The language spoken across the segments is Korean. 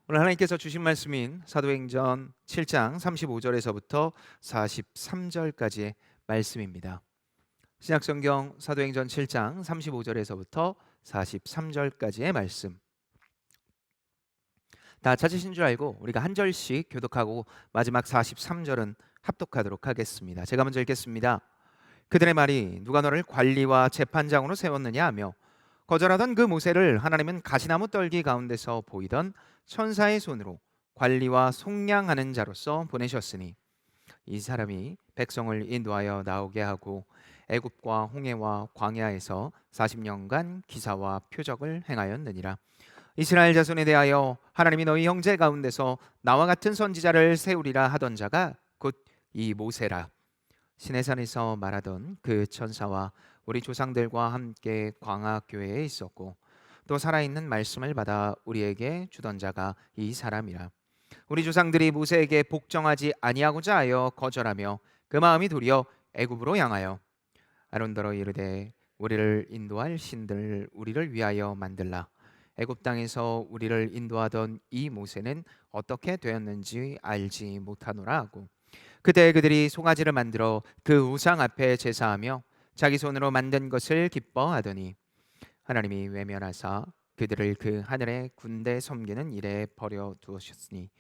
오늘 하나님께서 주신 말씀인 사도행전 7장 35절에서부터 43절까지의 말씀입니다. 신약성경 사도행전 7장 35절에서부터 43절까지의 말씀. 다 찾으신 줄 알고 우리가 한 절씩 교독하고 마지막 43절은 합독하도록 하겠습니다. 제가 먼저 읽겠습니다. 그들의 말이 누가 너를 관리와 재판장으로 세웠느냐 하며 거절하던 그 모세를 하나님은 가시나무 떨기 가운데서 보이던 천사의 손으로 관리와 속량하는 자로서 보내셨으니 이 사람이 백성을 인도하여 나오게 하고 애굽과 홍해와 광야에서 40년간 기사와 표적을 행하였느니라. 이스라엘 자손에 대하여 하나님이 너희 형제 가운데서 나와 같은 선지자를 세우리라 하던 자가 곧 이 모세라. 시내산에서 말하던 그 천사와 우리 조상들과 함께 광야교회에 있었고 또 살아있는 말씀을 받아 우리에게 주던 자가 이 사람이라. 우리 조상들이 모세에게 복종하지 아니하고자 하여 거절하며 그 마음이 도리어 애굽으로 향하여 아론더러 이르되 우리를 인도할 신들 우리를 위하여 만들라. 애굽 땅에서 우리를 인도하던 이 모세는 어떻게 되었는지 알지 못하노라 하고 그때 그들이 송아지를 만들어 그 우상 앞에 제사하며 자기 손으로 만든 것을 기뻐하더니 하나님이 외면하사 그들을 그 하늘의 군대 섬기는 일에 버려 두었으니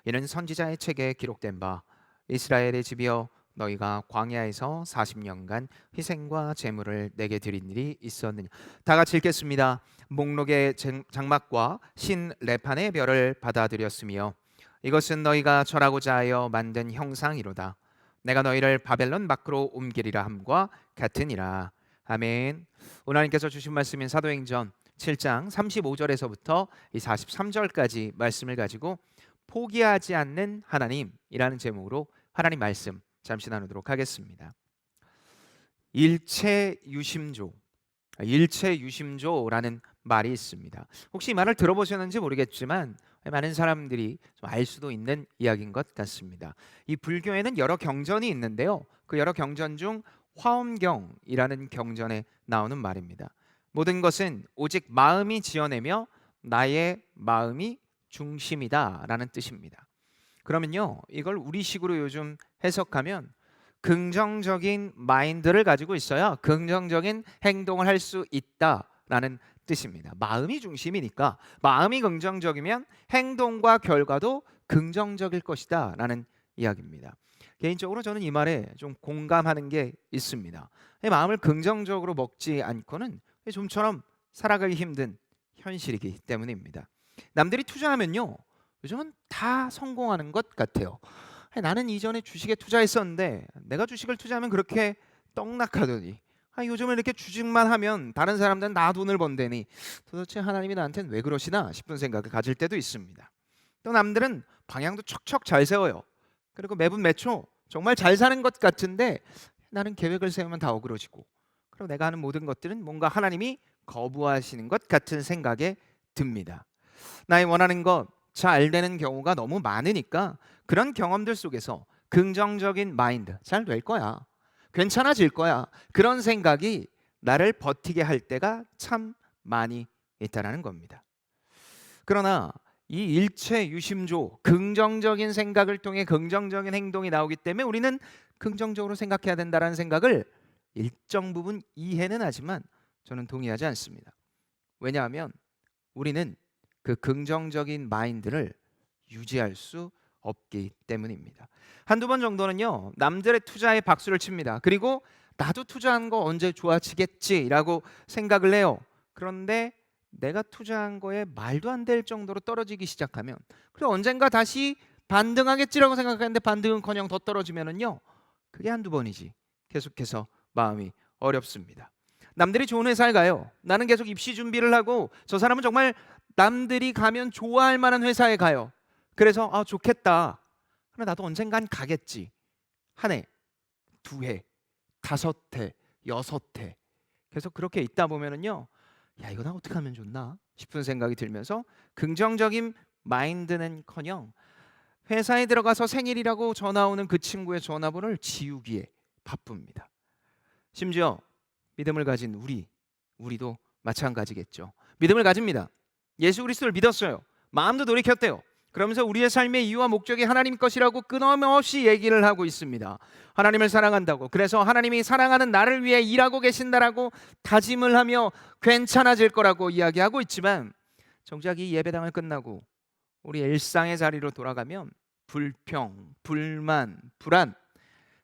이는 선지자의 책에 기록된 바 이스라엘의 집이여 너희가 광야에서 40년간 희생과 제물을 내게 드린 일이 있었느냐. 다 같이 읽겠습니다. 목록의 장막과 신 레판의 별을 받아들였으며 이것은 너희가 절하고자 하여 만든 형상이로다. 내가 너희를 바벨론 밖으로 옮기리라 함과 같으니라. 아멘. 오늘 하나님께서 주신 말씀인 사도행전 7장 35절에서부터 이 43절까지 말씀을 가지고 포기하지 않는 하나님이라는 제목으로 하나님 말씀 잠시 나누도록 하겠습니다. 일체유심조, 일체유심조라는 말이 있습니다. 혹시 이 말을 들어보셨는지 모르겠지만 많은 사람들이 좀 알 수도 있는 이야기인 것 같습니다. 이 불교에는 여러 경전이 있는데요. 그 여러 경전 중 화엄경이라는 경전에 나오는 말입니다. 모든 것은 오직 마음이 지어내며 나의 마음이 중심이다라는 뜻입니다. 그러면요, 이걸 우리식으로 요즘 해석하면 긍정적인 마인드를 가지고 있어야 긍정적인 행동을 할 수 있다라는 뜻입니다. 마음이 중심이니까 마음이 긍정적이면 행동과 결과도 긍정적일 것이다라는 이야기입니다. 개인적으로 저는 이 말에 좀 공감하는 게 있습니다. 마음을 긍정적으로 먹지 않고는 좀처럼 살아가기 힘든 현실이기 때문입니다. 남들이 투자하면요, 요즘은 다 성공하는 것 같아요. 나는 이전에 주식에 투자했었는데 내가 주식을 투자하면 그렇게 떡락하더니 요즘은 이렇게 주식만 하면 다른 사람들은 나 돈을 번다니 도대체 하나님이 나한테는 왜 그러시나 싶은 생각을 가질 때도 있습니다. 또 남들은 방향도 척척 잘 세워요. 그리고 매분 매초 정말 잘 사는 것 같은데 나는 계획을 세우면 다 어그러지고 그리고 내가 하는 모든 것들은 뭔가 하나님이 거부하시는 것 같은 생각에 듭니다. 나의 원하는 것 잘 되는 경우가 너무 많으니까 그런 경험들 속에서 긍정적인 마인드, 잘 될 거야, 괜찮아질 거야, 그런 생각이 나를 버티게 할 때가 참 많이 있다는 겁니다. 그러나 이 일체유심조, 긍정적인 생각을 통해 긍정적인 행동이 나오기 때문에 우리는 긍정적으로 생각해야 된다는 생각을 일정 부분 이해는 하지만 저는 동의하지 않습니다. 왜냐하면 우리는 그 긍정적인 마인드를 유지할 수 없기 때문입니다. 한두 번 정도는요, 남들의 투자에 박수를 칩니다. 그리고 나도 투자한 거 언제 좋아지겠지라고 생각을 해요. 그런데 내가 투자한 거에 말도 안 될 정도로 떨어지기 시작하면 그래 언젠가 다시 반등하겠지라고 생각하는데 반등은커녕 더 떨어지면은요, 그게 한두 번이지 계속해서 마음이 어렵습니다. 남들이 좋은 회사에 가요. 나는 계속 입시 준비를 하고 저 사람은 정말 남들이 가면 좋아할 만한 회사에 가요. 그래서 좋겠다. 그래 나도 언젠간 가겠지. 한 해, 두 해, 다섯 해, 여섯 해 계속 그렇게 있다 보면은요, 야 이거 나 어떻게 하면 좋나 싶은 생각이 들면서 긍정적인 마인드는커녕 회사에 들어가서 생일이라고 전화 오는 그 친구의 전화번호를 지우기에 바쁩니다. 심지어 믿음을 가진 우리도 마찬가지겠죠. 믿음을 가집니다. 예수 그리스도를 믿었어요. 마음도 돌이켰대요. 그러면서 우리의 삶의 이유와 목적이 하나님 것이라고 끊임없이 얘기를 하고 있습니다. 하나님을 사랑한다고, 그래서 하나님이 사랑하는 나를 위해 일하고 계신다라고 다짐을 하며 괜찮아질 거라고 이야기하고 있지만, 정작 이 예배당을 끝나고 우리 일상의 자리로 돌아가면 불평, 불만, 불안,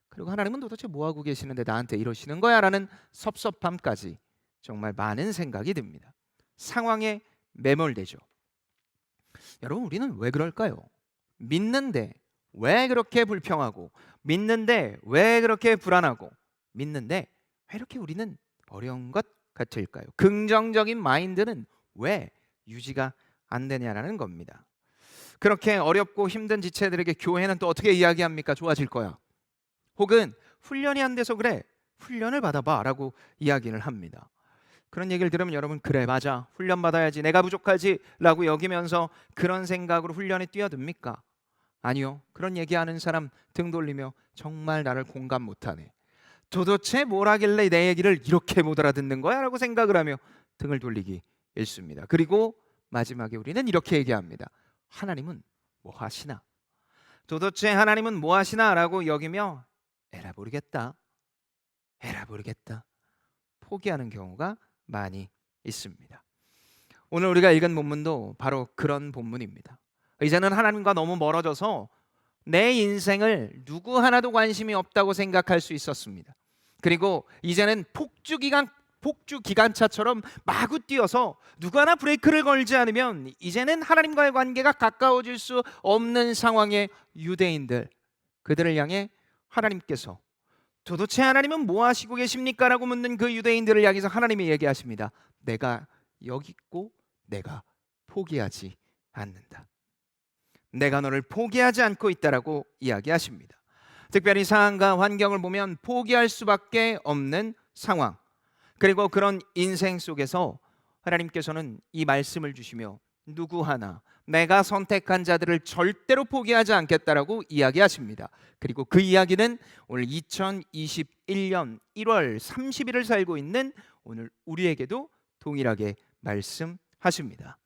그리고 하나님은 도대체 뭐하고 계시는데 나한테 이러시는 거야? 라는 섭섭함까지 정말 많은 생각이 듭니다. 상황에 매몰되죠. 여러분, 우리는 왜 그럴까요? 믿는데 왜 그렇게 불평하고, 믿는데 왜 그렇게 불안하고, 믿는데 왜 이렇게 우리는 어려운 것 같을까요? 긍정적인 마인드는 왜 유지가 안 되냐라는 겁니다. 그렇게 어렵고 힘든 지체들에게 교회는 또 어떻게 이야기합니까? 좋아질 거야. 혹은 훈련이 안 돼서 그래, 훈련을 받아봐 라고 이야기를 합니다. 그런 얘기를 들으면 여러분, 그래 맞아, 훈련 받아야지, 내가 부족하지 라고 여기면서 그런 생각으로 훈련에 뛰어듭니까? 아니요. 그런 얘기하는 사람 등 돌리며 정말 나를 공감 못하네, 도대체 뭘 하길래 내 얘기를 이렇게 못 알아듣는 거야? 라고 생각을 하며 등을 돌리기 일쑤입니다. 그리고 마지막에 우리는 이렇게 얘기합니다. 하나님은 뭐 하시나? 도대체 하나님은 뭐 하시나? 라고 여기며 에라 모르겠다, 에라 모르겠다 포기하는 경우가 많이 있습니다. 오늘 우리가 읽은 본문도 바로 그런 본문입니다. 이제는 하나님과 너무 멀어져서 내 인생을 누구 하나도 관심이 없다고 생각할 수 있었습니다. 그리고 이제는 폭주 기관차처럼 마구 뛰어서 누구 하나 브레이크를 걸지 않으면 이제는 하나님과의 관계가 가까워질 수 없는 상황의 유대인들, 그들을 향해 하나님께서 도대체 하나님은 뭐 하시고 계십니까? 라고 묻는 그 유대인들을 향해서 하나님이 얘기하십니다. 내가 여기 있고 내가 포기하지 않는다. 내가 너를 포기하지 않고 있다라고 이야기하십니다. 특별히 상황과 환경을 보면 포기할 수밖에 없는 상황, 그리고 그런 인생 속에서 하나님께서는 이 말씀을 주시며 누구 하나 내가 선택한 자들을 절대로 포기하지 않겠다라고 이야기하십니다. 그리고 그 이야기는 오늘 2021년 1월 30일을 살고 있는 오늘 우리에게도 동일하게 말씀하십니다.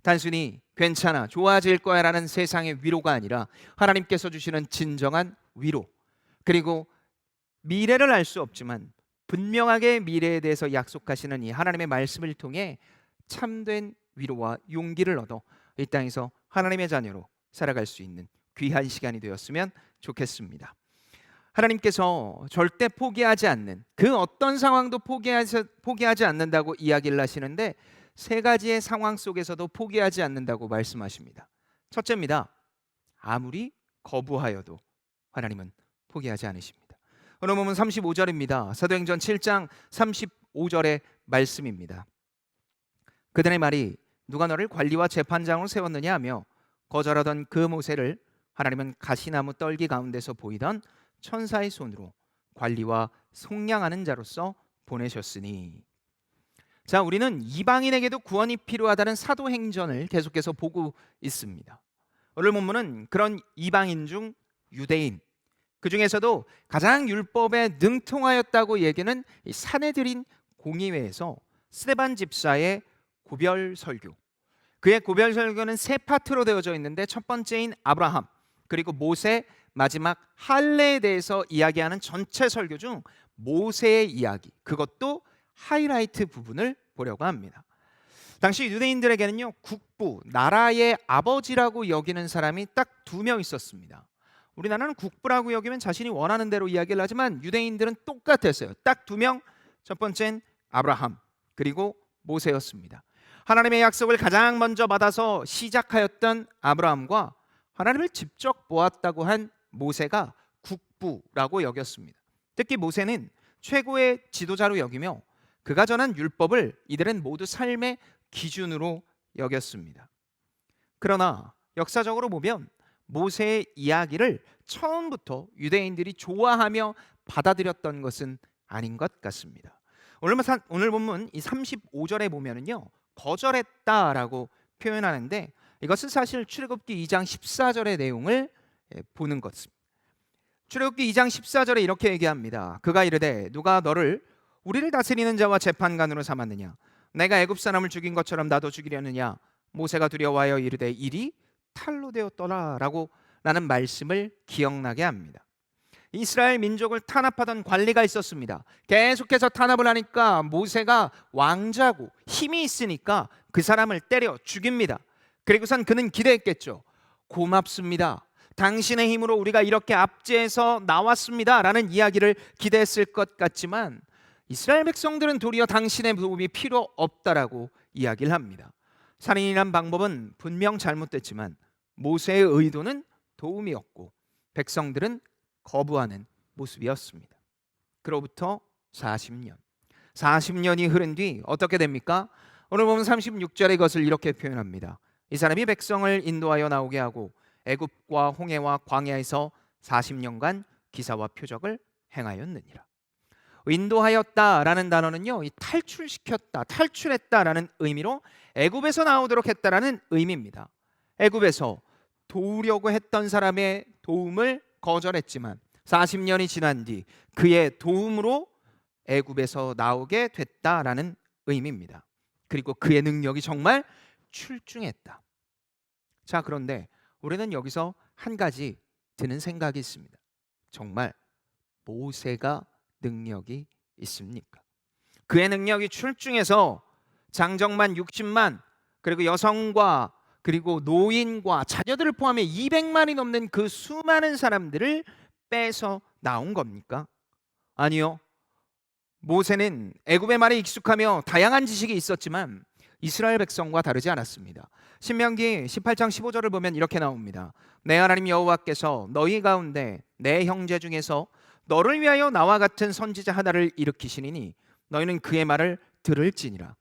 단순히 괜찮아, 좋아질 거야 라는 세상의 위로가 아니라 하나님께서 주시는 진정한 위로, 그리고 미래를 알 수 없지만 분명하게 미래에 대해서 약속하시는 이 하나님의 말씀을 통해 참된 위로와 용기를 얻어 이 땅에서 하나님의 자녀로 살아갈 수 있는 귀한 시간이 되었으면 좋겠습니다. 하나님께서 절대 포기하지 않는, 그 어떤 상황도 포기하지 않는다고 이야기를 하시는데 세 가지의 상황 속에서도 포기하지 않는다고 말씀하십니다. 첫째입니다. 아무리 거부하여도 하나님은 포기하지 않으십니다. 오늘 보면 35절입니다. 사도행전 7장 35절의 말씀입니다. 그들의 말이 누가 너를 관리와 재판장으로 세웠느냐 하며 거절하던 그 모세를 하나님은 가시나무 떨기 가운데서 보이던 천사의 손으로 관리와 속량하는 자로서 보내셨으니. 자, 우리는 이방인에게도 구원이 필요하다는 사도행전을 계속해서 보고 있습니다. 오늘 본문은 그런 이방인 중 유대인, 그 중에서도 가장 율법에 능통하였다고 얘기는 이 산헤드린 공의회에서 스데반 집사의 고별 설교, 그의 고별 설교는 세 파트로 되어져 있는데 첫 번째인 아브라함, 그리고 모세, 마지막 할례에 대해서 이야기하는 전체 설교 중 모세의 이야기, 그것도 하이라이트 부분을 보려고 합니다. 당시 유대인들에게는요, 국부, 나라의 아버지라고 여기는 사람이 딱 2명 있었습니다. 우리나라는 국부라고 여기면 자신이 원하는 대로 이야기를 하지만 유대인들은 똑같았어요. 딱 2명, 첫 번째는 아브라함, 그리고 모세였습니다. 하나님의 약속을 가장 먼저 받아서 시작하였던 아브라함과 하나님을 직접 보았다고 한 모세가 국부라고 여겼습니다. 특히 모세는 최고의 지도자로 여기며 그가 전한 율법을 이들은 모두 삶의 기준으로 여겼습니다. 그러나 역사적으로 보면 모세의 이야기를 처음부터 유대인들이 좋아하며 받아들였던 것은 아닌 것 같습니다. 오늘 본문 이 35절에 보면은요, 거절했다라고 표현하는데 이것은 사실 출애굽기 2장 14절의 내용을 보는 것입니다. 출애굽기 2장 14절에 이렇게 얘기합니다. 그가 이르되 누가 너를 우리를 다스리는 자와 재판관으로 삼았느냐? 내가 애굽 사람을 죽인 것처럼 나도 죽이려느냐? 모세가 두려워하여 이르되 일이 탈로 되었더라라고 라는 말씀을 기억나게 합니다. 이스라엘 민족을 탄압하던 관리가 있었습니다. 계속해서 탄압을 하니까 모세가 왕자고 힘이 있으니까 그 사람을 때려 죽입니다. 그리고선 그는 기대했겠죠. 고맙습니다. 당신의 힘으로 우리가 이렇게 압제해서 나왔습니다 라는 이야기를 기대했을 것 같지만 이스라엘 백성들은 도리어 당신의 도움이 필요 없다라고 이야기를 합니다. 살인이란 방법은 분명 잘못됐지만 모세의 의도는 도움이었고 백성들은 거부하는 모습이었습니다. 그로부터 40년이 흐른 뒤 어떻게 됩니까? 오늘 보면 36절의 것을 이렇게 표현합니다. 이 사람이 백성을 인도하여 나오게 하고 애굽과 홍해와 광야에서 40년간 기사와 표적을 행하였느니라. 인도하였다라는 단어는요, 이 탈출시켰다, 탈출했다라는 의미로 애굽에서 나오도록 했다라는 의미입니다. 애굽에서 도우려고 했던 사람의 도움을 거절했지만 40년이 지난 뒤 그의 도움으로 애굽에서 나오게 됐다라는 의미입니다. 그리고 그의 능력이 정말 출중했다. 자, 그런데 우리는 여기서 한 가지 드는 생각이 있습니다. 정말 모세가 능력이 있습니까? 그의 능력이 출중해서 장정만 60만 그리고 여성과 그리고 노인과 자녀들을 포함해 200만이 넘는 그 수많은 사람들을 빼서 나온 겁니까? 아니요. 모세는 애굽의 말에 익숙하며 다양한 지식이 있었지만 이스라엘 백성과 다르지 않았습니다. 신명기 18장 15절을 보면 이렇게 나옵니다. 내 하나님 여호와께서 너희 가운데 내 형제 중에서 너를 위하여 나와 같은 선지자 하나를 일으키시니 너희는 그의 말을 들을지니라.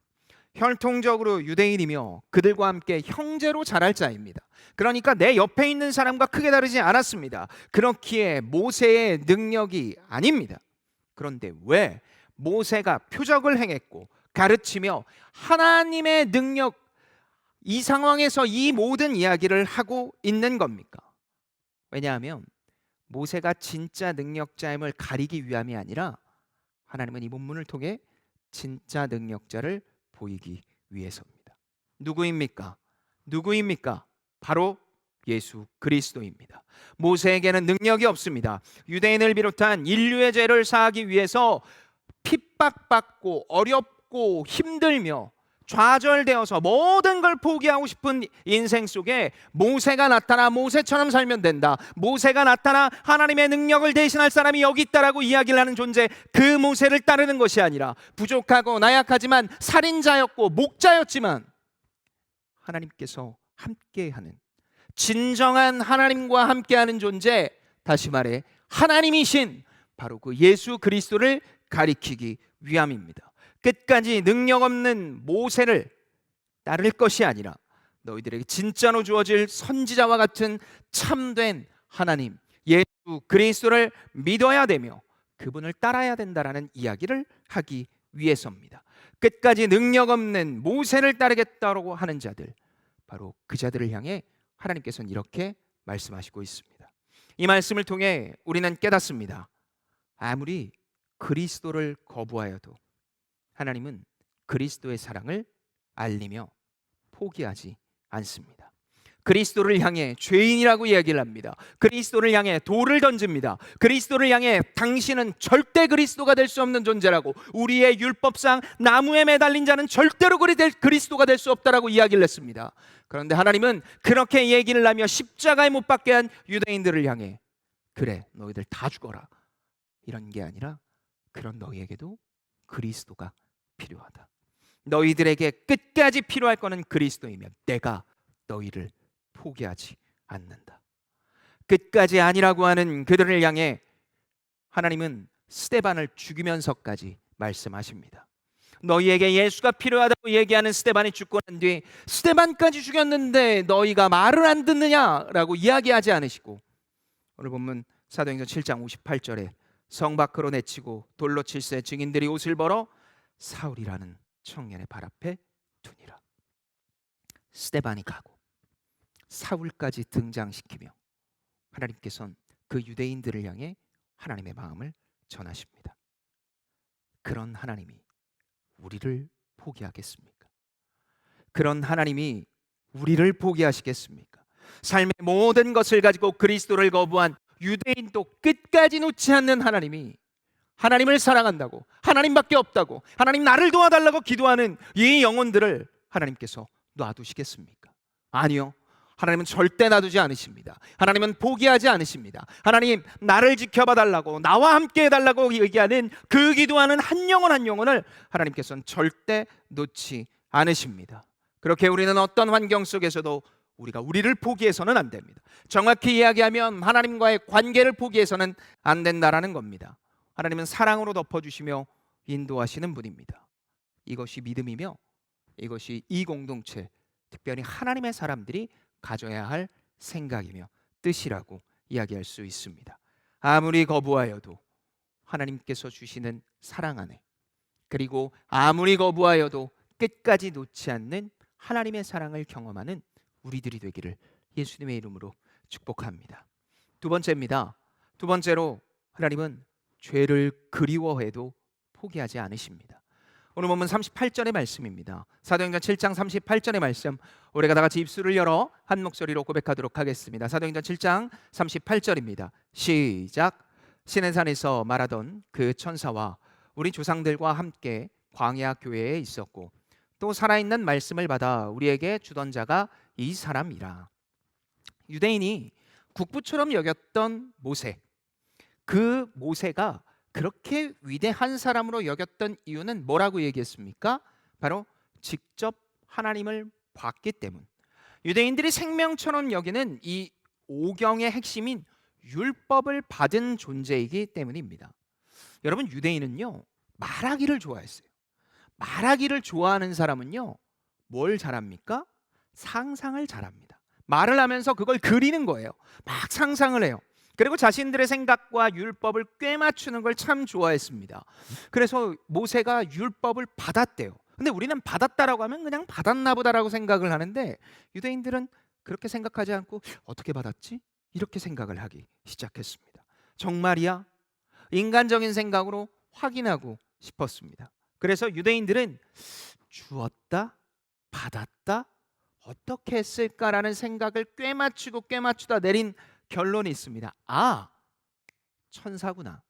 혈통적으로 유대인이며 그들과 함께 형제로 자랄 자입니다. 그러니까 내 옆에 있는 사람과 크게 다르지 않았습니다. 그렇기에 모세의 능력이 아닙니다. 그런데 왜 모세가 표적을 행했고 가르치며 하나님의 능력, 이 상황에서 이 모든 이야기를 하고 있는 겁니까? 왜냐하면 모세가 진짜 능력자임을 가리기 위함이 아니라 하나님은 이 본문을 통해 진짜 능력자를 보이기 위해서입니다. 누구입니까? 바로 예수 그리스도입니다. 모세에게는 능력이 없습니다. 유대인을 비롯한 인류의 죄를 사하기 위해서 핍박받고 어렵고 힘들며 좌절되어서 모든 걸 포기하고 싶은 인생 속에 모세가 나타나 모세처럼 살면 된다. 모세가 나타나 하나님의 능력을 대신할 사람이 여기 있다라고 이야기를 하는 존재, 그 모세를 따르는 것이 아니라 부족하고 나약하지만 살인자였고 목자였지만 하나님께서 함께하는 진정한 하나님과 함께하는 존재, 다시 말해 하나님이신 바로 그 예수 그리스도를 가리키기 위함입니다. 끝까지 능력 없는 모세를 따를 것이 아니라 너희들에게 진짜로 주어질 선지자와 같은 참된 하나님 예수 그리스도를 믿어야 되며 그분을 따라야 된다라는 이야기를 하기 위해서입니다. 끝까지 능력 없는 모세를 따르겠다고 하는 자들, 바로 그 자들을 향해 하나님께서는 이렇게 말씀하시고 있습니다. 이 말씀을 통해 우리는 깨닫습니다. 아무리 그리스도를 거부하여도 하나님은 그리스도의 사랑을 알리며 포기하지 않습니다. 그리스도를 향해 죄인이라고 이야기를 합니다. 그리스도를 향해 돌을 던집니다. 그리스도를 향해 당신은 절대 그리스도가 될 수 없는 존재라고, 우리의 율법상 나무에 매달린 자는 절대로 그리스도가 될 수 없다라고 이야기를 했습니다. 그런데 하나님은 그렇게 얘기를 하며 십자가에 못 박게 한 유대인들을 향해 그래 너희들 다 죽어라 이런 게 아니라 그런 너희에게도 그리스도가 필요하다. 너희들에게 끝까지 필요할 거는 그리스도이며 내가 너희를 포기하지 않는다. 끝까지 아니라고 하는 그들을 향해 하나님은 스데반을 죽이면서까지 말씀하십니다. 너희에게 예수가 필요하다고 얘기하는 스데반이 죽고 난 뒤 스데반까지 죽였는데 너희가 말을 안 듣느냐라고 이야기하지 않으시고, 오늘 본문 사도행전 7장 58절에 성 밖으로 내치고 돌로 칠세 증인들이 옷을 벌어 사울이라는 청년의 발 앞에 두니라. 스데반이 가고 사울까지 등장시키며 하나님께서는 그 유대인들을 향해 하나님의 마음을 전하십니다. 그런 하나님이 우리를 포기하겠습니까? 그런 하나님이 우리를 포기하시겠습니까? 삶의 모든 것을 가지고 그리스도를 거부한 유대인도 끝까지 놓지 않는 하나님이 하나님을 사랑한다고, 하나님밖에 없다고, 하나님 나를 도와달라고 기도하는 이 영혼들을 하나님께서 놔두시겠습니까? 아니요. 하나님은 절대 놔두지 않으십니다. 하나님은 포기하지 않으십니다. 하나님 나를 지켜봐 달라고, 나와 함께 해달라고 얘기하는 그 기도하는 한 영혼 한 영혼을 하나님께서는 절대 놓지 않으십니다. 그렇게 우리는 어떤 환경 속에서도 우리가 우리를 포기해서는 안 됩니다. 정확히 이야기하면 하나님과의 관계를 포기해서는 안 된다라는 겁니다. 하나님은 사랑으로 덮어주시며 인도하시는 분입니다. 이것이 믿음이며 이것이 이 공동체, 특별히 하나님의 사람들이 가져야 할 생각이며 뜻이라고 이야기할 수 있습니다. 아무리 거부하여도 하나님께서 주시는 사랑 안에, 그리고 아무리 거부하여도 끝까지 놓지 않는 하나님의 사랑을 경험하는 우리들이 되기를 예수님의 이름으로 축복합니다. 두 번째입니다. 두 번째로 하나님은 죄를 그리워해도 포기하지 않으십니다. 오늘 본문 38절의 말씀입니다. 사도행전 7장 38절의 말씀, 우리가 다 같이 입술을 열어 한 목소리로 고백하도록 하겠습니다. 사도행전 7장 38절입니다. 시작. 신의 산에서 말하던 그 천사와 우리 조상들과 함께 광야 교회에 있었고 또 살아있는 말씀을 받아 우리에게 주던 자가 이 사람이라. 유대인이 국부처럼 여겼던 모세, 그 모세가 그렇게 위대한 사람으로 여겼던 이유는 뭐라고 얘기했습니까? 바로 직접 하나님을 봤기 때문. 유대인들이 생명처럼 여기는 이 오경의 핵심인 율법을 받은 존재이기 때문입니다. 여러분, 유대인은요 말하기를 좋아했어요. 말하기를 좋아하는 사람은요 뭘 잘합니까? 상상을 잘합니다. 말을 하면서 그걸 그리는 거예요. 막 상상을 해요. 그리고 자신들의 생각과 율법을 꿰맞추는 걸 참 좋아했습니다. 그래서 모세가 율법을 받았대요. 근데 우리는 받았다라고 하면 그냥 받았나 보다라고 생각을 하는데 유대인들은 그렇게 생각하지 않고 어떻게 받았지? 이렇게 생각을 하기 시작했습니다. 정말이야? 인간적인 생각으로 확인하고 싶었습니다. 그래서 유대인들은 주었다? 받았다? 어떻게 했을까라는 생각을 꿰맞추다 내린 결론이 있습니다. 아, 천사구나.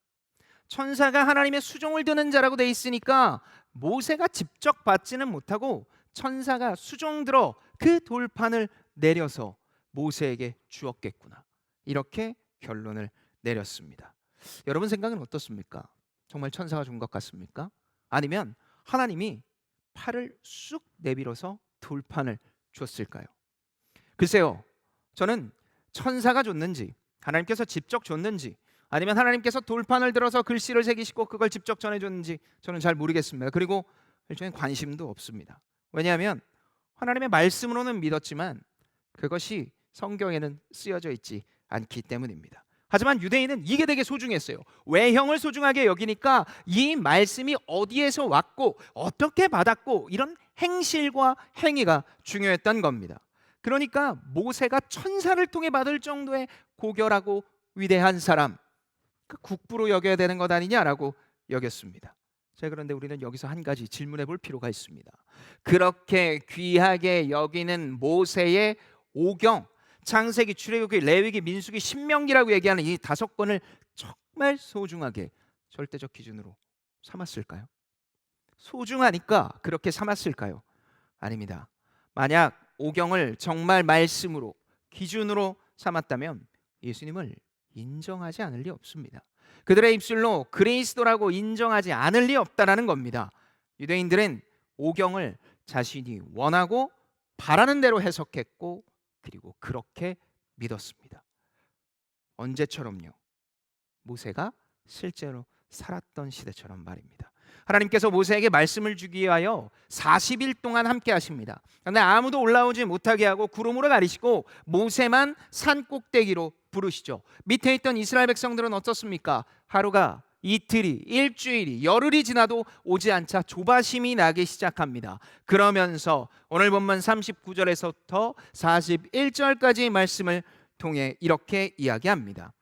천사가 하나님의 수종을 드는 자라고 돼 있으니까 모세가 직접 받지는 못하고 천사가 수종 들어 그 돌판을 내려서 모세에게 주었겠구나. 이렇게 결론을 내렸습니다. 여러분 생각은 어떻습니까? 정말 천사가 준 것 같습니까? 아니면 하나님이 팔을 쑥 내밀어서 돌판을 줬을까요? 글쎄요, 저는 천사가 줬는지 하나님께서 직접 줬는지 아니면 하나님께서 돌판을 들어서 글씨를 새기시고 그걸 직접 전해줬는지 저는 잘 모르겠습니다. 그리고 일종의 관심도 없습니다. 왜냐하면 하나님의 말씀으로는 믿었지만 그것이 성경에는 쓰여져 있지 않기 때문입니다. 하지만 유대인은 이게 되게 소중했어요. 외형을 소중하게 여기니까 이 말씀이 어디에서 왔고 어떻게 받았고 이런 행실과 행위가 중요했던 겁니다. 그러니까 모세가 천사를 통해 받을 정도의 고결하고 위대한 사람, 그 국부로 여겨야 되는 것 아니냐라고 여겼습니다. 자, 그런데 우리는 여기서 한 가지 질문해 볼 필요가 있습니다. 그렇게 귀하게 여기는 모세의 오경, 창세기, 출애굽기, 레위기, 민수기, 신명기라고 얘기하는 이 5권을 정말 소중하게 절대적 기준으로 삼았을까요? 소중하니까 그렇게 삼았을까요? 아닙니다. 만약 오경을 정말 말씀으로 기준으로 삼았다면 예수님을 인정하지 않을 리 없습니다. 그들의 입술로 그리스도라고 인정하지 않을 리 없다라는 겁니다. 유대인들은 오경을 자신이 원하고 바라는 대로 해석했고 그리고 그렇게 믿었습니다. 언제처럼요? 모세가 실제로 살았던 시대처럼 말입니다. 하나님께서 모세에게 말씀을 주기 위하여 40일 동안 함께 하십니다. 그런데 아무도 올라오지 못하게 하고 구름으로 가리시고 모세만 산 꼭대기로 부르시죠. 밑에 있던 이스라엘 백성들은 어떻습니까? 하루가, 이틀이, 일주일이, 열흘이 지나도 오지 않자 조바심이 나기 시작합니다. 그러면서 오늘 본문 39절에서부터 41절까지 말씀을 통해 이렇게 이야기합니다.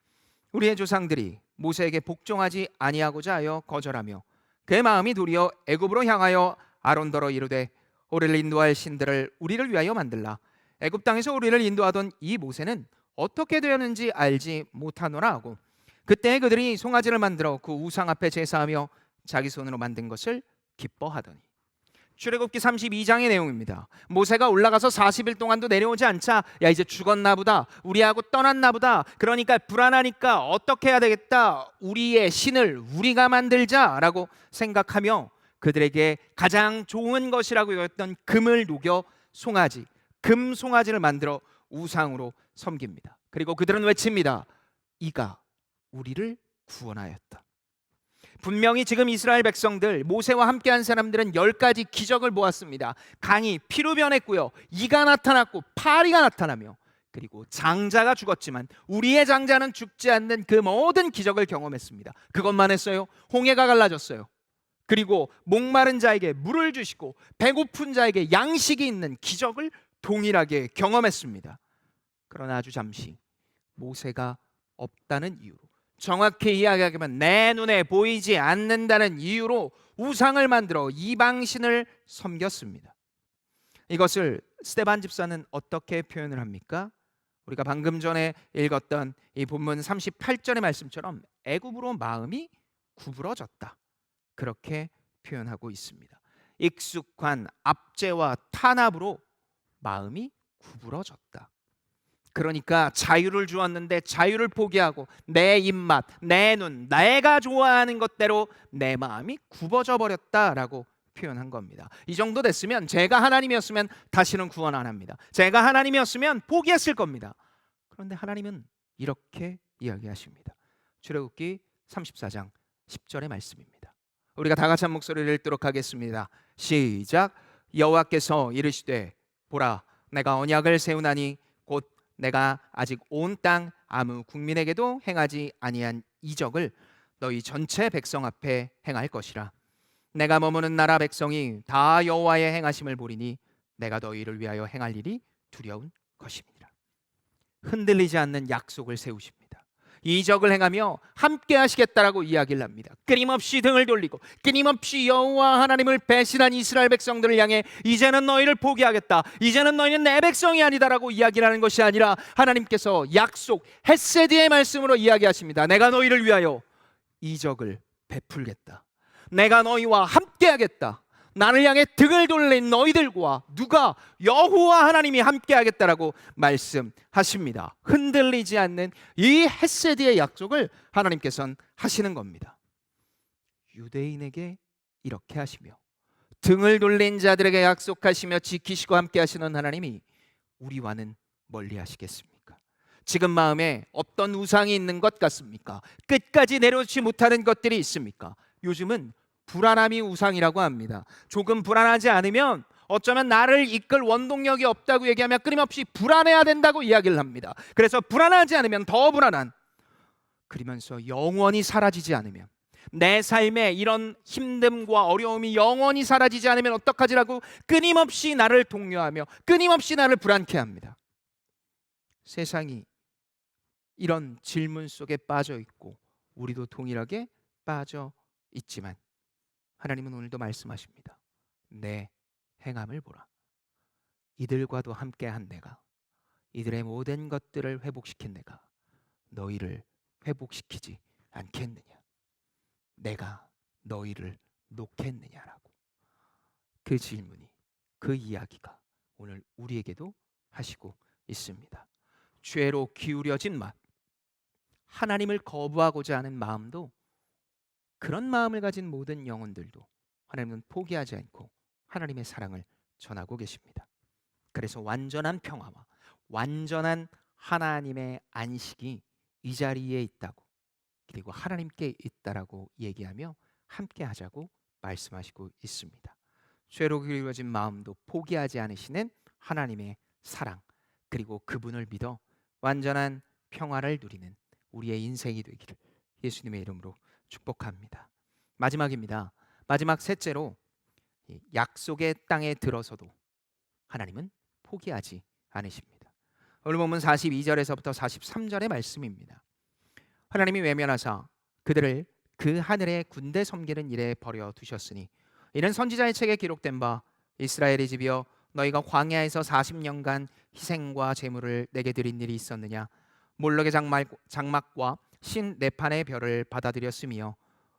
우리의 조상들이 모세에게 복종하지 아니하고자 하여 거절하며 그의 마음이 도리어 애굽으로 향하여 아론더러 이르되 우리를 인도할 신들을 우리를 위하여 만들라. 애굽 땅에서 우리를 인도하던 이 모세는 어떻게 되었는지 알지 못하노라 하고, 그때 그들이 송아지를 만들어 그 우상 앞에 제사하며 자기 손으로 만든 것을 기뻐하더니. 출애굽기 32장의 내용입니다. 모세가 올라가서 40일 동안도 내려오지 않자, 야 이제 죽었나 보다, 우리하고 떠났나 보다, 그러니까 불안하니까 어떻게 해야 되겠다, 우리의 신을 우리가 만들자라고 생각하며 그들에게 가장 좋은 것이라고 여겼던 금을 녹여 송아지, 금 송아지를 만들어 우상으로 섬깁니다. 그리고 그들은 외칩니다. 이가 우리를 구원하였다. 분명히 지금 이스라엘 백성들, 모세와 함께한 사람들은 10가지 기적을 보았습니다. 강이 피로 변했고요, 이가 나타났고 파리가 나타나며, 그리고 장자가 죽었지만 우리의 장자는 죽지 않는 그 모든 기적을 경험했습니다. 그것만 했어요? 홍해가 갈라졌어요. 그리고 목마른 자에게 물을 주시고 배고픈 자에게 양식이 있는 기적을 동일하게 경험했습니다. 그러나 아주 잠시 모세가 없다는 이유로, 정확히 이야기하면 내 눈에 보이지 않는다는 이유로 우상을 만들어 이방신을 섬겼습니다. 이것을 스데반 집사는 어떻게 표현을 합니까? 우리가 방금 전에 읽었던 이 본문 38절의 말씀처럼 애굽으로 마음이 구부러졌다, 그렇게 표현하고 있습니다. 익숙한 압제와 탄압으로 마음이 구부러졌다. 그러니까 자유를 주었는데 자유를 포기하고 내 입맛, 내 눈, 내가 좋아하는 것대로 내 마음이 굽어져 버렸다라고 표현한 겁니다. 이 정도 됐으면, 제가 하나님이었으면 다시는 구원 안 합니다. 제가 하나님이었으면 포기했을 겁니다. 그런데 하나님은 이렇게 이야기하십니다. 출애굽기 34장 10절의 말씀입니다. 우리가 다 같이 한 목소리를 읽도록 하겠습니다. 시작. 여호와께서 이르시되 보라, 내가 언약을 세우나니 곧 내가 아직 온 땅 아무 국민에게도 행하지 아니한 이적을 너희 전체 백성 앞에 행할 것이라. 내가 머무는 나라 백성이 다 여호와의 행하심을 보리니 내가 너희를 위하여 행할 일이 두려운 것입니다. 흔들리지 않는 약속을 세우십니다. 이적을 행하며 함께 하시겠다라고 이야기를 합니다. 끊임없이 등을 돌리고 끊임없이 여호와 하나님을 배신한 이스라엘 백성들을 향해 이제는 너희를 포기하겠다, 이제는 너희는 내 백성이 아니다라고 이야기를 하는 것이 아니라, 하나님께서 약속 헤세드의 말씀으로 이야기하십니다. 내가 너희를 위하여 이적을 베풀겠다, 내가 너희와 함께 하겠다, 나를 향해 등을 돌린 너희들과 누가? 여호와 하나님이 함께 하겠다라고 말씀하십니다. 흔들리지 않는 이 헤세드의 약속을 하나님께서는 하시는 겁니다. 유대인에게 이렇게 하시며 등을 돌린 자들에게 약속하시며 지키시고 함께 하시는 하나님이 우리와는 멀리 하시겠습니까? 지금 마음에 어떤 우상이 있는 것 같습니까? 끝까지 내려오지 못하는 것들이 있습니까? 요즘은 불안함이 우상이라고 합니다. 조금 불안하지 않으면 어쩌면 나를 이끌 원동력이 없다고 얘기하며 끊임없이 불안해야 된다고 이야기를 합니다. 그래서 불안하지 않으면 더 불안한, 그러면서 영원히 사라지지 않으면, 내 삶에 이런 힘듦과 어려움이 영원히 사라지지 않으면 어떡하지라고 끊임없이 나를 독려하며 끊임없이 나를 불안케 합니다. 세상이 이런 질문 속에 빠져 있고 우리도 동일하게 빠져 있지만 하나님은 오늘도 말씀하십니다. 내 행함을 보라. 이들과도 함께한 내가, 이들의 모든 것들을 회복시킨 내가 너희를 회복시키지 않겠느냐? 내가 너희를 놓겠느냐라고. 그 질문이, 그 이야기가 오늘 우리에게도 하시고 있습니다. 죄로 기울여진 마음, 하나님을 거부하고자 하는 마음도, 그런 마음을 가진 모든 영혼들도 하나님은 포기하지 않고 하나님의 사랑을 전하고 계십니다. 그래서 완전한 평화와 완전한 하나님의 안식이 이 자리에 있다고, 그리고 하나님께 있다라고 얘기하며 함께 하자고 말씀하시고 있습니다. 죄로 기울어진 마음도 포기하지 않으시는 하나님의 사랑, 그리고 그분을 믿어 완전한 평화를 누리는 우리의 인생이 되기를 예수님의 이름으로 축복합니다. 마지막입니다. 마지막 셋째로, 약속의 땅에 들어서도 하나님은 포기하지 않으십니다. 오늘 본문 42절에서부터 43절의 말씀입니다. 하나님이 외면하사 그들을 그 하늘의 군대 섬기는 일에 버려 두셨으니 이는 선지자의 책에 기록된 바 이스라엘의 집이여 너희가 광야에서 40년간 희생과 제물을 내게 드린 일이 있었느냐? 몰록의 장막과 신 네판의 별을 받아들였으며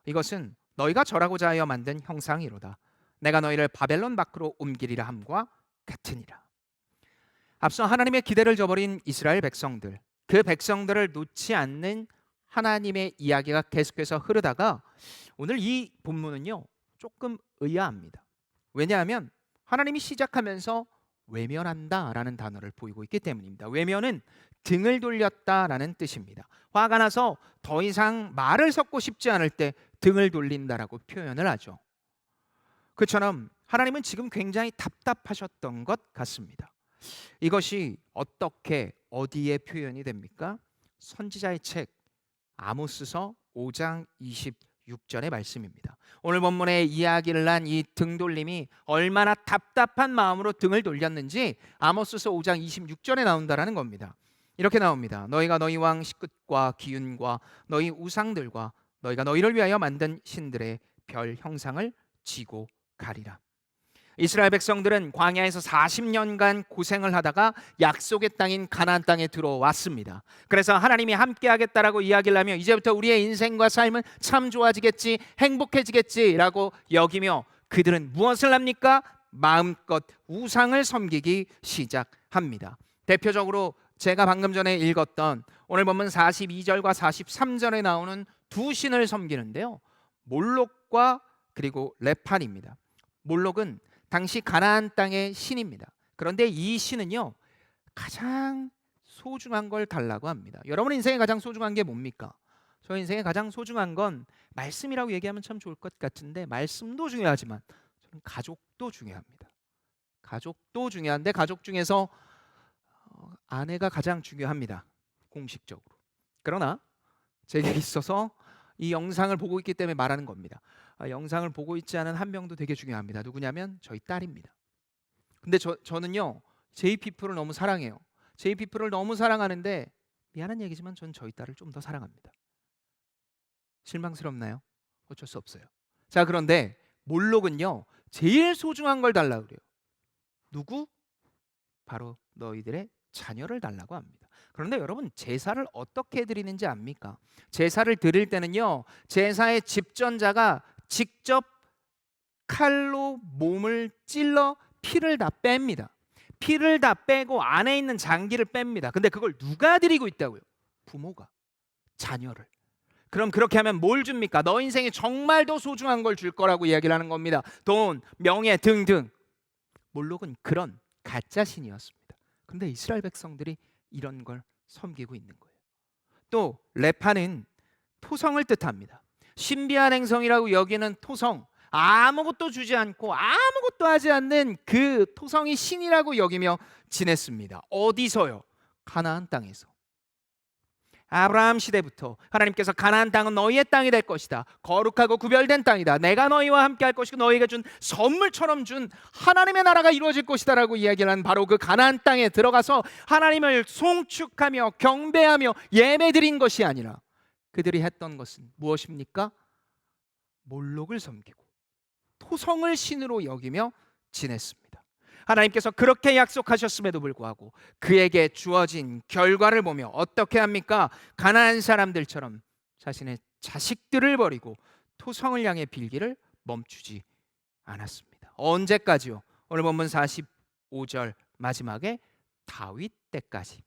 이것은 너희가 절하고자 하여 만든 형상이로다. 내가 너희를 바벨론 밖으로 옮기리라 함과 같으니라. 앞서 하나님의 기대를 저버린 이스라엘 백성들, 그 백성들을 놓지 않는 하나님의 이야기가 계속해서 흐르다가 오늘 이 본문은요 조금 의아합니다. 왜냐하면 하나님이 시작하면서 외면한다라는 단어를 보이고 있기 때문입니다. 외면은 등을 돌렸다라는 뜻입니다. 화가 나서 더 이상 말을 섞고 싶지 않을 때 등을 돌린다라고 표현을 하죠. 그처럼 하나님은 지금 굉장히 답답하셨던 것 같습니다. 이것이 어떻게 어디에 표현이 됩니까? 선지자의 책 아모스서 5장 26절의 말씀입니다. 오늘 본문의 이야기를 한 이 등돌림이 얼마나 답답한 마음으로 등을 돌렸는지 아모스서 5장 26절에 나온다라는 겁니다. 이렇게 나옵니다. 너희가 너희 왕 식굿과 기윤과 너희 우상들과 너희가 너희를 위하여 만든 신들의 별 형상을 지고 가리라. 이스라엘 백성들은 광야에서 40년간 고생을 하다가 약속의 땅인 가나안 땅에 들어왔습니다. 그래서 하나님이 함께 하겠다라고 이야기를 하며 이제부터 우리의 인생과 삶은 참 좋아지겠지, 행복해지겠지라고 여기며 그들은 무엇을 합니까? 마음껏 우상을 섬기기 시작합니다. 대표적으로 제가 방금 전에 읽었던 오늘 본문 42절과 43절에 나오는 두 신을 섬기는데요, 몰록과 그리고 레판입니다. 몰록은 당시 가나안 땅의 신입니다. 그런데 이 신은요 가장 소중한 걸 달라고 합니다. 여러분 인생에 가장 소중한 게 뭡니까? 저 인생에 가장 소중한 건 말씀이라고 얘기하면 참 좋을 것 같은데 말씀도 중요하지만 저는 가족도 중요합니다. 가족도 중요한데 가족 중에서 아내가 가장 중요합니다. 공식적으로. 그러나 제게 있어서 이 영상을 보고 있기 때문에 말하는 겁니다. 영상을 보고 있지 않은 한 명도 되게 중요합니다. 누구냐면 저희 딸입니다. 근데 저는요 JPP를 너무 사랑해요. JPP를 너무 사랑하는데 미안한 얘기지만 저는 저희 딸을 좀 더 사랑합니다. 실망스럽나요? 어쩔 수 없어요. 자, 그런데 몰록은요 제일 소중한 걸 달라고 그래요. 누구? 바로 너희들의 자녀를 달라고 합니다. 그런데 여러분 제사를 어떻게 드리는지 압니까? 제사를 드릴 때는요 제사의 집전자가 직접 칼로 몸을 찔러 피를 다 뺍니다. 피를 다 빼고 안에 있는 장기를 뺍니다. 근데 그걸 누가 드리고 있다고요? 부모가 자녀를. 그럼 그렇게 하면 뭘 줍니까? 너 인생에 정말 더 소중한 걸 줄 거라고 이야기를 하는 겁니다. 돈, 명예 등등. 몰록은 그런 가짜 신이었습니다. 근데 이스라엘 백성들이 이런 걸 섬기고 있는 거예요. 또 레파는 토성을 뜻합니다. 신비한 행성이라고 여기는 토성, 아무것도 주지 않고 아무것도 하지 않는 그 토성이 신이라고 여기며 지냈습니다. 어디서요? 가나안 땅에서. 아브라함 시대부터 하나님께서 가나안 땅은 너희의 땅이 될 것이다. 거룩하고 구별된 땅이다. 내가 너희와 함께 할 것이고 너희에게 준 선물처럼 준 하나님의 나라가 이루어질 것이다 라고 이야기를 한 바로 그 가나안 땅에 들어가서 하나님을 송축하며 경배하며 예배드린 것이 아니라 그들이 했던 것은 무엇입니까? 몰록을 섬기고 토성을 신으로 여기며 지냈습니다. 하나님께서 그렇게 약속하셨음에도 불구하고 그에게 주어진 결과를 보며 어떻게 합니까? 가나안 사람들처럼 자신의 자식들을 버리고 토성을 향해 빌기를 멈추지 않았습니다. 언제까지요? 오늘 본문 45절 마지막에 다윗 때까지.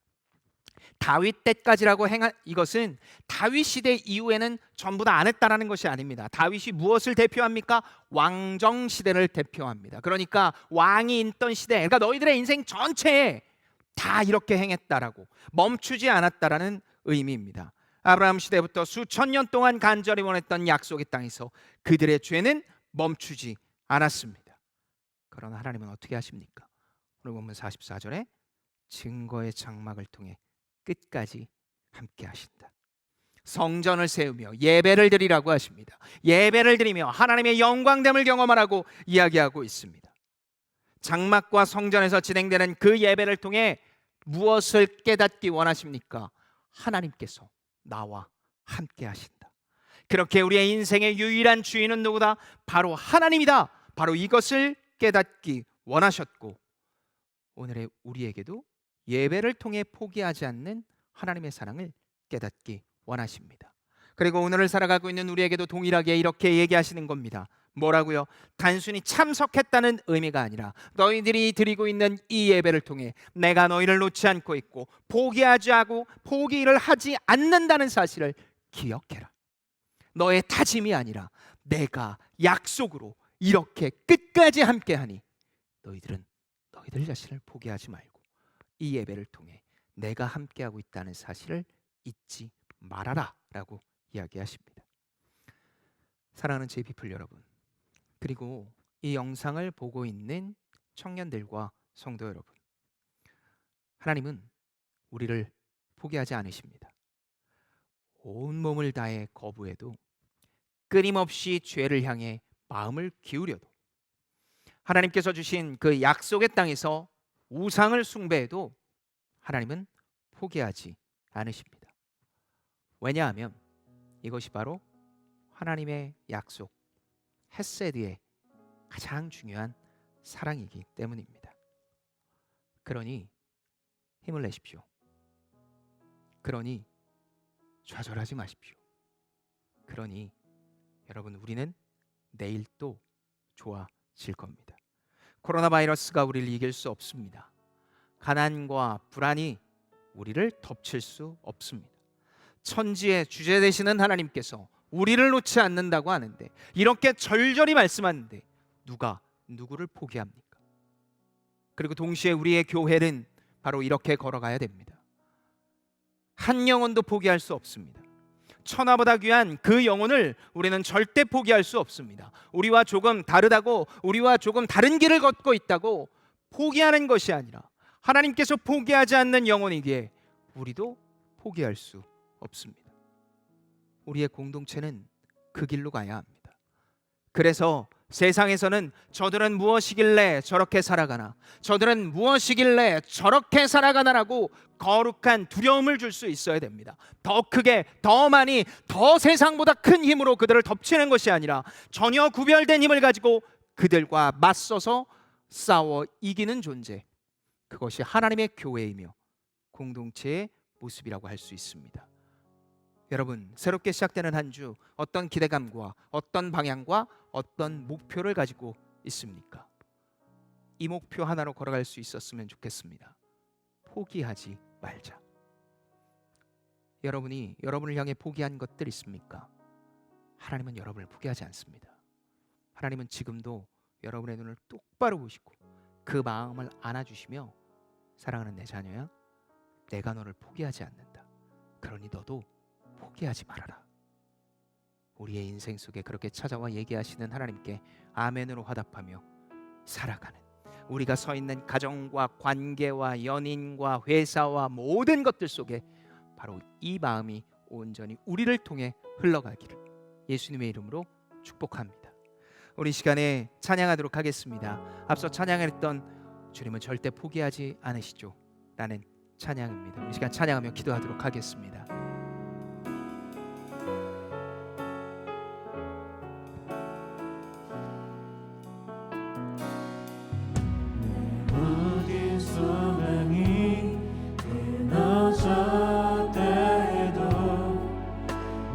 다윗 때까지라고 행한 이것은 다윗 시대 이후에는 전부 다 안 했다라는 것이 아닙니다. 다윗이 무엇을 대표합니까? 왕정 시대를 대표합니다. 그러니까 왕이 있던 시대, 그러니까 너희들의 인생 전체에 다 이렇게 행했다라고 멈추지 않았다라는 의미입니다. 아브라함 시대부터 수천 년 동안 간절히 원했던 약속의 땅에서 그들의 죄는 멈추지 않았습니다. 그러나 하나님은 어떻게 하십니까? 오늘 보면 44절에 증거의 장막을 통해 끝까지 함께 하신다. 성전을 세우며 예배를 드리라고 하십니다. 예배를 드리며 하나님의 영광됨을 경험하라고 이야기하고 있습니다. 장막과 성전에서 진행되는 그 예배를 통해 무엇을 깨닫기 원하십니까? 하나님께서 나와 함께 하신다. 그렇게 우리의 인생의 유일한 주인은 누구다? 바로 하나님이다. 바로 이것을 깨닫기 원하셨고 오늘의 우리에게도 예배를 통해 포기하지 않는 하나님의 사랑을 깨닫기 원하십니다. 그리고 오늘을 살아가고 있는 우리에게도 동일하게 이렇게 얘기하시는 겁니다. 뭐라고요? 단순히 참석했다는 의미가 아니라 너희들이 드리고 있는 이 예배를 통해 내가 너희를 놓지 않고 있고 포기하지 않고 포기를 하지 않는다는 사실을 기억해라. 너의 다짐이 아니라 내가 약속으로 이렇게 끝까지 함께하니 너희들은 너희들 자신을 포기하지 말고 이 예배를 통해 내가 함께하고 있다는 사실을 잊지 말아라 라고 이야기하십니다. 사랑하는 JP풀 여러분, 그리고 이 영상을 보고 있는 청년들과 성도 여러분, 하나님은 우리를 포기하지 않으십니다. 온몸을 다해 거부해도 끊임없이 죄를 향해 마음을 기울여도 하나님께서 주신 그 약속의 땅에서 우상을 숭배해도 하나님은 포기하지 않으십니다. 왜냐하면 이것이 바로 하나님의 약속 헤세드의 가장 중요한 사랑이기 때문입니다. 그러니 힘을 내십시오. 그러니 좌절하지 마십시오. 그러니 여러분, 우리는 내일 또 좋아질 겁니다. 코로나 바이러스가 우리를 이길 수 없습니다. 가난과 불안이 우리를 덮칠 수 없습니다. 천지의 주제 되시는 하나님께서 우리를 놓지 않는다고 하는데, 이렇게 절절히 말씀하는데 누가 누구를 포기합니까? 그리고 동시에 우리의 교회는 바로 이렇게 걸어가야 됩니다. 한 영혼도 포기할 수 없습니다. 천하보다 귀한 그 영혼을 우리는 절대 포기할 수 없습니다. 우리와 조금 다르다고, 우리와 조금 다른 길을 걷고 있다고 포기하는 것이 아니라 하나님께서 포기하지 않는 영혼이기에 우리도 포기할 수 없습니다. 우리의 공동체는 그 길로 가야 합니다. 그래서 세상에서는 저들은 무엇이길래 저렇게 살아가나, 저들은 무엇이길래 저렇게 살아가나라고 거룩한 두려움을 줄 수 있어야 됩니다. 더 크게, 더 많이, 더 세상보다 큰 힘으로 그들을 덮치는 것이 아니라 전혀 구별된 힘을 가지고 그들과 맞서서 싸워 이기는 존재, 그것이 하나님의 교회이며 공동체의 모습이라고 할 수 있습니다. 여러분, 새롭게 시작되는 한 주 어떤 기대감과 어떤 방향과 어떤 목표를 가지고 있습니까? 이 목표 하나로 걸어갈 수 있었으면 좋겠습니다. 포기하지 말자. 여러분이 여러분을 향해 포기한 것들 있습니까? 하나님은 여러분을 포기하지 않습니다. 하나님은 지금도 여러분의 눈을 똑바로 보시고 그 마음을 안아주시며, 사랑하는 내 자녀야, 내가 너를 포기하지 않는다. 그러니 너도 포기하지 말아라. 우리의 인생 속에 그렇게 찾아와 얘기하시는 하나님께 아멘으로 화답하며 살아가는, 우리가 서 있는 가정과 관계와 연인과 회사와 모든 것들 속에 바로 이 마음이 온전히 우리를 통해 흘러가기를 예수님의 이름으로 축복합니다. 우리 시간에 찬양하도록 하겠습니다. 앞서 찬양했던 주님은 절대 포기하지 않으시죠 라는 찬양입니다. 우리 시간 찬양하며 기도하도록 하겠습니다.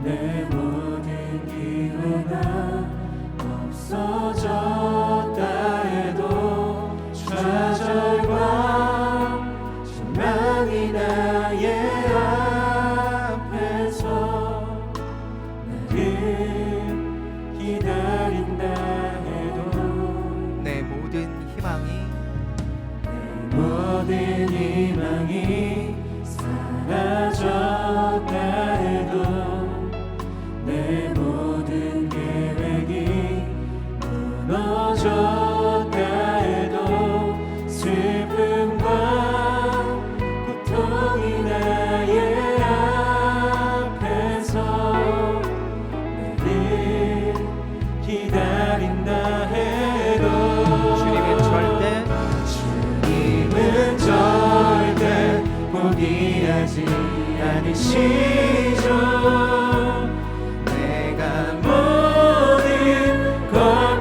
내 모든 기회가 없어졌다 해도 좌절과 절망이 나의 앞에서 나를 기다린다 해도 내 모든 희망이 사라졌다 해도 내 모든 계획이 무너졌다 해도 슬픔과 고통이 나의 앞에서 나를 기다린다 해도 주님은 절대 포기하지 않으시죠.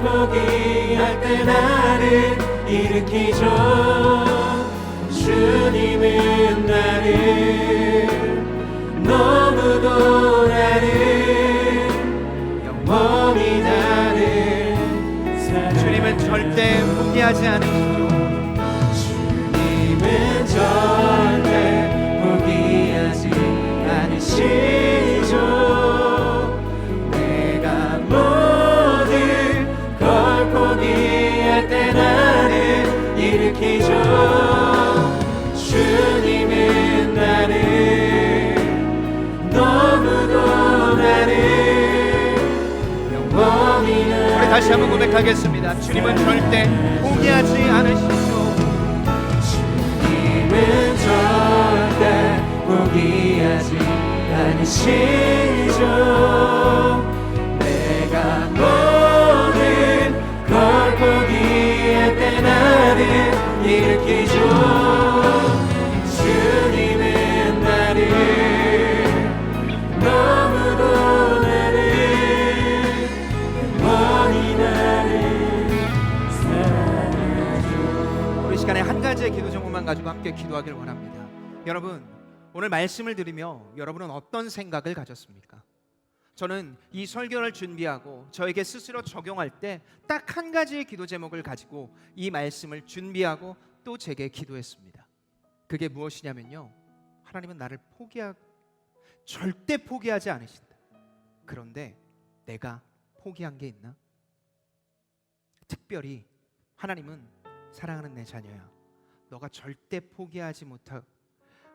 포기할 때 나를 일으키죠. 주님은 나를 너무도 나를 영원히 나를 사랑하시오. 주님은 절대 포기하지 않으시죠. 주님은 절대 포기하지 않으시죠. 내가 모든 걸 포기할 때 나를 일으키죠. 주님은 나를 너무도 나를 영원히 나를 우리 다시 한번 고백하겠습니다. 주님은 절대 포기하지 않으시죠. 주님은 절대 포기하지 않으시죠. 내가 모든 걸 포기할 때 나를 일으키죠. 주님은 나를 너무도 나를 영원히 나를 사랑하죠. 우리 시간에 한 가지의 기도 제목만 가지고 함께 기도하길 원합니다. 여러분, 오늘 말씀을 들으며 여러분은 어떤 생각을 가졌습니까? 저는 이 설교를 준비하고 저에게 스스로 적용할 때 딱 한 가지의 기도 제목을 가지고 이 말씀을 준비하고 또 제게 기도했습니다. 그게 무엇이냐면요, 하나님은 나를 절대 포기하지 않으신다. 그런데 내가 포기한 게 있나? 특별히 하나님은 사랑하는 내 자녀야, 너가 절대 포기하지 못하고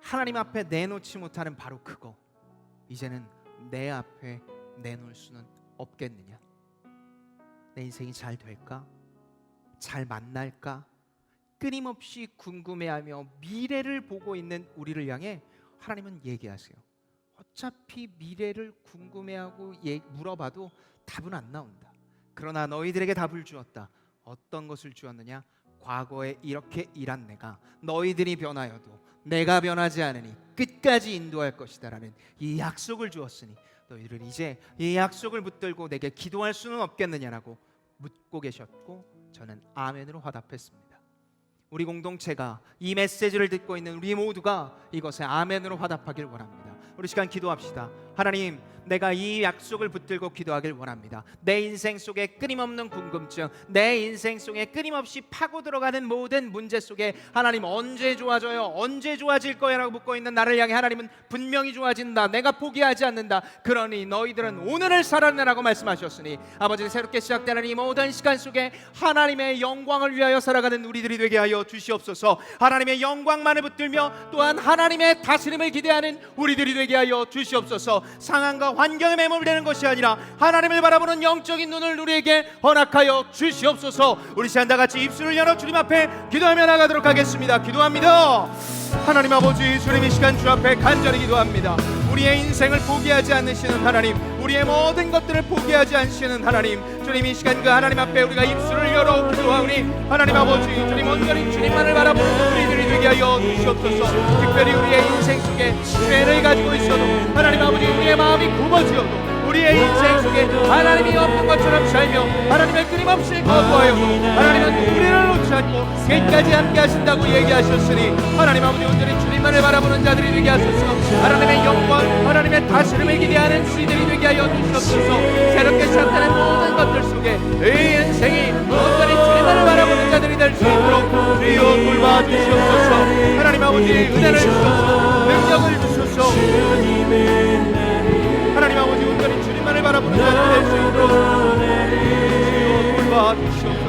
하나님 앞에 내놓지 못하는 바로 그거, 이제는 내 앞에 내놓을 수는 없겠느냐? 내 인생이 잘 될까? 잘 만날까? 끊임없이 궁금해하며 미래를 보고 있는 우리를 향해 하나님은 얘기하세요. 어차피 미래를 궁금해하고 물어봐도 답은 안 나온다. 그러나 너희들에게 답을 주었다. 어떤 것을 주었느냐? 과거에 이렇게 일한 내가 너희들이 변하여도 내가 변하지 않으니 끝까지 인도할 것이다 라는 이 약속을 주었으니 너희들은 이제 이 약속을 붙들고 내게 기도할 수는 없겠느냐라고 묻고 계셨고, 저는 아멘으로 화답했습니다. 우리 공동체가 이 메시지를 듣고 있는 우리 모두가 이것에 아멘으로 화답하길 원합니다. 우리 시간 기도합시다. 하나님, 내가 이 약속을 붙들고 기도하길 원합니다. 내 인생 속에 끊임없는 궁금증, 내 인생 속에 끊임없이 파고 들어가는 모든 문제 속에 하나님, 언제 좋아져요? 언제 좋아질 거야? 라고 묻고 있는 나를 향해 하나님은 분명히 좋아진다. 내가 포기하지 않는다. 그러니 너희들은 오늘을 살아내라고 말씀하셨으니 아버지, 새롭게 시작되는 이 모든 시간 속에 하나님의 영광을 위하여 살아가는 우리들이 되게 하여 주시옵소서. 하나님의 영광만을 붙들며 또한 하나님의 다스림을 기대하는 우리들이 되게 하여 주시옵소서. 상황과 환경에 매몰되는 것이 아니라 하나님을 바라보는 영적인 눈을 우리에게 허락하여 주시옵소서. 우리 시간 다 같이 입술을 열어 주님 앞에 기도하며 나가도록 하겠습니다. 기도합니다. 하나님 아버지, 주님 이 시간 주 앞에 간절히 기도합니다. 우리의 인생을 포기하지 않으시는 하나님, 우리의 모든 것들을 포기하지 않으시는 하나님, 주님 이 시간 그 하나님 앞에 우리가 입술을 열어 기도하오니 하나님 아버지, 주님 온전히 주님만을 바라보는 우리들이 되게 하여 주시옵소서. 특별히 우리의 인생 속에 죄를 가지고 있어도 하나님 아버지, 우리의 마음이 굽어지어도 우리의 인생 속에 하나님이 없는 것처럼 살며 하나님을 끊임없이 거부하여도 하나님은 우리를 놓지 않고 끝까지 함께 하신다고 얘기하셨으니 하나님 아버지, 온전히 주님만을 바라보는 자들이 되게 하소서. 하나님의 영광, 하나님의 다스림을 기대하는 우리들이 되게 하여 주시옵소서. 새롭게 시작되는 모든 것들 속에 이 인생이 온전히 주님만을 바라보는 자들이 될 수 있도록 주여 돌봐주시옵소서. 하나님 아버지, 은혜를 주소서. 능력을 주소서. 하나님 아버지, 온전히 주님만을 바라보는 자들이 될 수 있도록 주여 돌봐주시옵소서.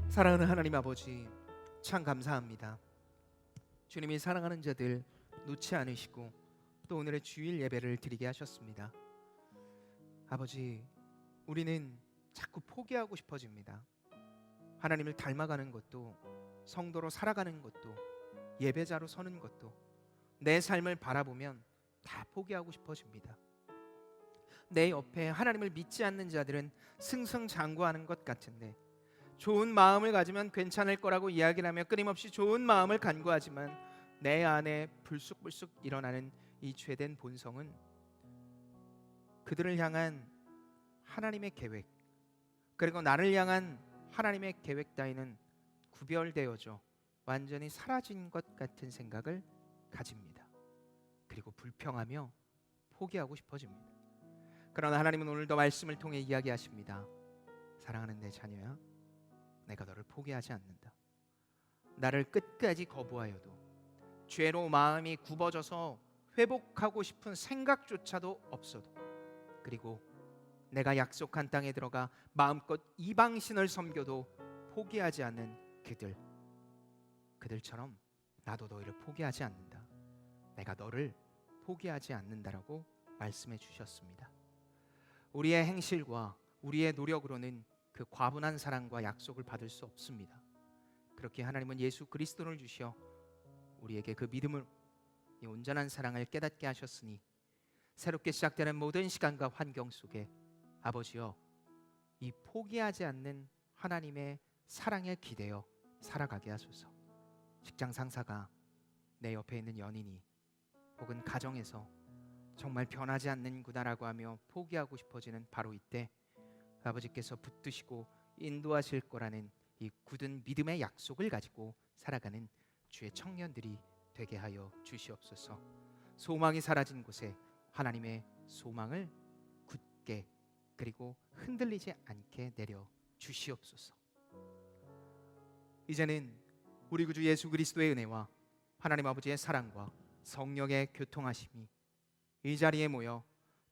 사랑하는 하나님 아버지, 참 감사합니다. 주님이 사랑하는 자들 놓지 않으시고 또 오늘의 주일 예배를 드리게 하셨습니다. 아버지, 우리는 자꾸 포기하고 싶어집니다. 하나님을 닮아가는 것도, 성도로 살아가는 것도, 예배자로 서는 것도, 내 삶을 바라보면 다 포기하고 싶어집니다. 내 옆에 하나님을 믿지 않는 자들은 승승장구하는 것 같은데, 좋은 마음을 가지면 괜찮을 거라고 이야기를 하며 끊임없이 좋은 마음을 간구하지만 내 안에 불쑥불쑥 일어나는 이 죄된 본성은 그들을 향한 하나님의 계획, 그리고 나를 향한 하나님의 계획 따위는 구별되어져 완전히 사라진 것 같은 생각을 가집니다. 그리고 불평하며 포기하고 싶어집니다. 그러나 하나님은 오늘도 말씀을 통해 이야기하십니다. 사랑하는 내 자녀야, 내가 너를 포기하지 않는다. 나를 끝까지 거부하여도 죄로 마음이 굽어져서 회복하고 싶은 생각조차도 없어도, 그리고 내가 약속한 땅에 들어가 마음껏 이방신을 섬겨도 포기하지 않는 그들처럼 나도 너희를 포기하지 않는다. 내가 너를 포기하지 않는다라고 말씀해 주셨습니다. 우리의 행실과 우리의 노력으로는 그 과분한 사랑과 약속을 받을 수 없습니다. 그렇게 하나님은 예수 그리스도를 주시어 우리에게 그 믿음을, 이 온전한 사랑을 깨닫게 하셨으니 새롭게 시작되는 모든 시간과 환경 속에 아버지여, 이 포기하지 않는 하나님의 사랑에 기대어 살아가게 하소서. 직장 상사가, 내 옆에 있는 연인이, 혹은 가정에서 정말 변하지 않는구나라고 하며 포기하고 싶어지는 바로 이때 아버지께서 붙드시고 인도하실 거라는 이 굳은 믿음의 약속을 가지고 살아가는 주의 청년들이 되게 하여 주시옵소서. 소망이 사라진 곳에 하나님의 소망을 굳게 그리고 흔들리지 않게 내려 주시옵소서. 이제는 우리 구주 예수 그리스도의 은혜와 하나님 아버지의 사랑과 성령의 교통하심이 이 자리에 모여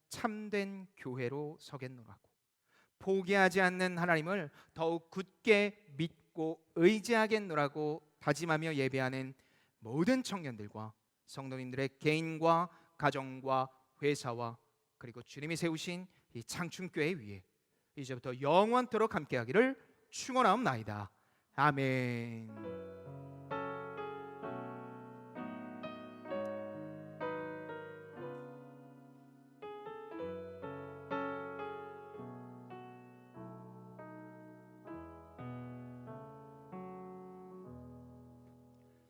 참된 교회로 서겠노라고, 포기하지 않는 하나님을 더욱 굳게 믿고 의지하겠노라고 다짐하며 예배하는 모든 청년들과 성도님들의 개인과 가정과 회사와 그리고 주님이 세우신 이 창춘교회 위에 이제부터 영원토록 함께하기를 축원하옵나이다. 아멘.